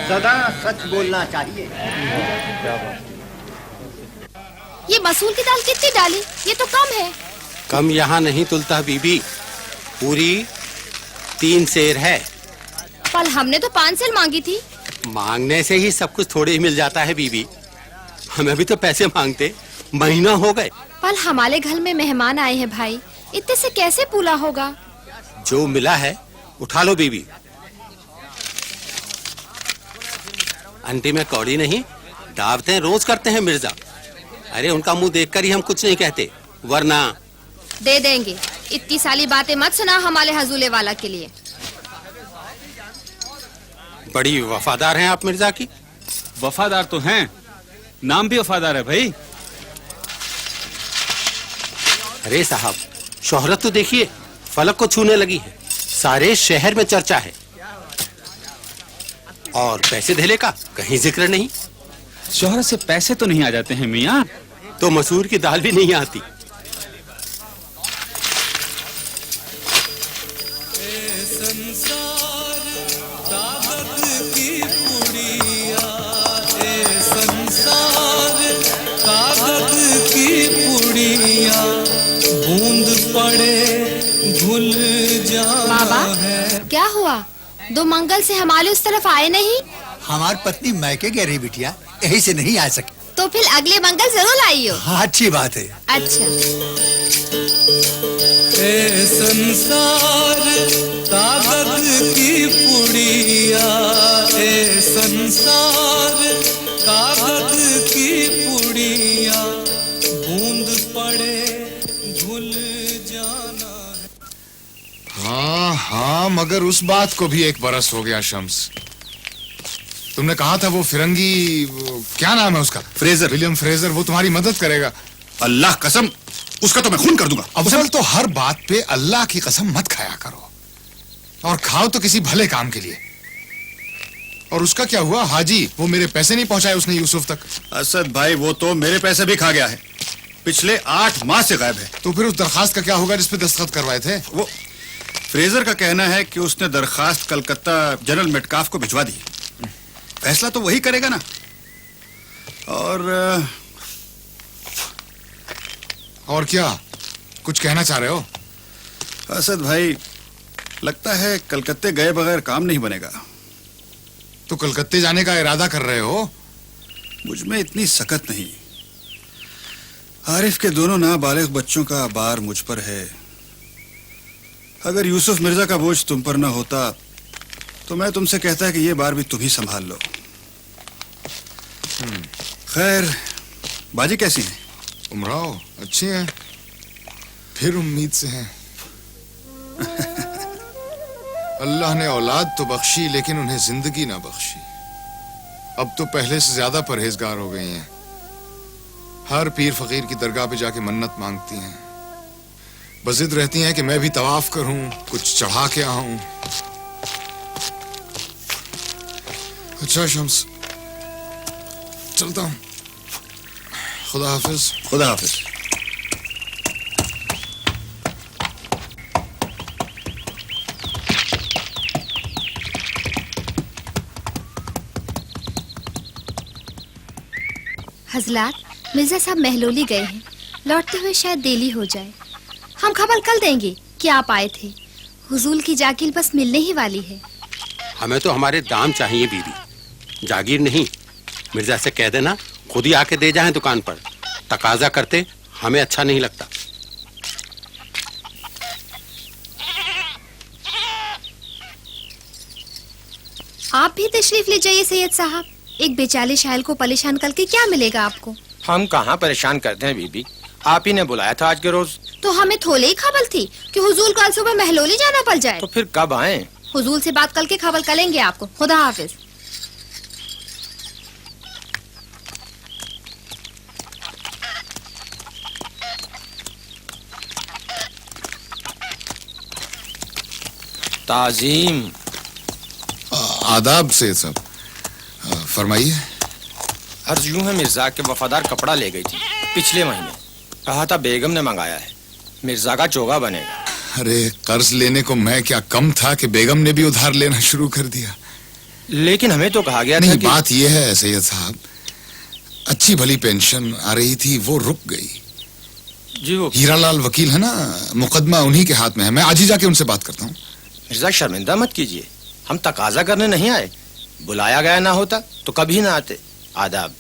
सदा सच बोलना चाहिए। ये मसूर की दाल कितनी डाली? ये तो कम है। कम यहाँ नहीं तुलता बीबी, पूरी 3 सेर है। कल हमने तो 5 सेर मांगी थी। मांगने से ही सब कुछ थोड़े ही मिल जाता है बीबी, हमें भी तो पैसे मांगते महीना हो गए। पर हमारे घर में मेहमान आए हैं भाई, इतने से कैसे पूरा होगा? जो मिला है उठा लो बीबी। आंटी में कौड़ी नहीं, दावतें रोज करते हैं मिर्जा। अरे उनका मुंह देखकर ही हम कुछ नहीं कहते, वरना दे देंगे। इतनी सारी बातें मत सुना हमारे हजूले वाला के लिए। बड़ी वफादार हैं आप मिर्जा की। वफादार तो हैं, नाम भी वफादार है भाई। अरे साहब, शोहरत तो देखिए फलक को छूने लगी है, सारे शहर में चर्चा है। और पैसे धेले का कहीं जिक्र नहीं। शोहरत से पैसे तो नहीं आ जाते हैं मियाँ। तो मसूर की दाल भी नहीं आती। बाबा, क्या हुआ? 2 मंगल से हमारे उस तरफ आए नहीं? हमारी पत्नी मैके गई रही बिटिया, यही से नहीं आ सके। तो फिर अगले मंगल जरूर लाइयो। हाँ, अच्छी बात है। अच्छा। ए संसार कागज की पुड़िया, ए संसार कागज की पुड़िया, बूंद पड़े भूल जाना है। हाँ हाँ, मगर उस बात को भी 1 बरस हो गया शम्स। तुमने कहा था वो फिरंगी, क्या नाम है उसका? फ्रेजर, विलियम फ्रेजर, वो तुम्हारी मदद करेगा। अल्लाह कसम, उसका तो मैं खून कर दूंगा। अफजल, तो हर बात पे अल्लाह की कसम मत खाया करो, और खाओ तो किसी भले काम के लिए। और उसका क्या हुआ हाजी? वो मेरे पैसे नहीं पहुंचाए उसने यूसुफ तक। असद भाई, वो तो मेरे पैसे भी खा गया है, पिछले 8 माह से गायब है। तो फिर उस दरखास्त का क्या होगा जिस पे दस्तखत करवाए थे? वो फ्रेजर का कहना है कि उसने दरखास्त कलकत्ता जनरल मेटकाफ को भिजवा दी। फैसला तो वही करेगा ना। और क्या कुछ कहना चाह रहे हो? असद भाई, लगता है कलकत्ते गए बगैर काम नहीं बनेगा। तो कलकत्ते जाने का इरादा कर रहे हो? मुझ में इतनी सकत नहीं। आरिफ के दोनों नाबालिग बच्चों का बार मुझ पर है। अगर यूसुफ मिर्जा का बोझ तुम पर ना होता तो मैं तुमसे कहता कि ये बार भी तुम ही संभाल लो। खैर, बाजी कैसी है? उमराव अच्छी है, फिर उम्मीद से हैं। अल्लाह ने औलाद तो बख्शी, लेकिन उन्हें जिंदगी ना बख्शी। अब तो पहले से ज्यादा परहेजगार हो गई हैं। हर पीर फकीर की दरगाह पे जाके मन्नत मांगती हैं, बजिद रहती हैं कि मैं भी तवाफ करूं, कुछ चढ़ा के आऊं। अच्छा शम्स, चलता हूं। खुदा हाफिज। खुदा हाफिज। हजलात, मिर्जा साहब महलोली गए हैं, लौटते हुए शायद देरी हो जाए। हम खबर कल देंगे कि आप आए थे। हुजूर की जागीर बस मिलने ही वाली है। हमें तो हमारे दाम चाहिए बीबी, जागीर नहीं। मिर्जा से कह देना खुद ही आके दे जाएं दुकान पर। तकाजा करते हमें अच्छा नहीं लगता। आप भी तशरीफ ले जाइए सैयद साहब। एक बेचारे शायल को परेशान करके क्या मिलेगा आपको? हम कहाँ परेशान करते हैं बीबी, आप ही ने बुलाया था आज के रोज। तो हमें थोड़े ही खबर थी कि हुजूर को आज सुबह महलोली जाना पड़ जाए। तो फिर कब आए? हुजूर से बात करके खबर करेंगे आपको। खुदा हाफिज। ताजीम। आदाब से सब। फरमाइए। अर्ज यूं है, मिर्जा के वफादार कपड़ा ले गई थी पिछले महीने। कहा था बेगम ने मंगाया है, मिर्जा का चोगा बनेगा। अरे कर्ज लेने को मैं क्या कम था कि बेगम ने भी उधार लेना शुरू कर दिया। लेकिन हमें तो कहा गया था नहीं, कि बात यह है सैयद साहब, अच्छी भली पेंशन आ रही थी, वो रुक गई। जी वो हीरालाल वकील है ना, मुकदमा उन्हीं के हाथ में है। मैं आज ही जाके उनसे बात करता हूँ। मिर्जा शर्मिंदा मत कीजिए, हम तकाजा करने नहीं आए। बुलाया गया ना होता तो कभी ना आते। आदाब।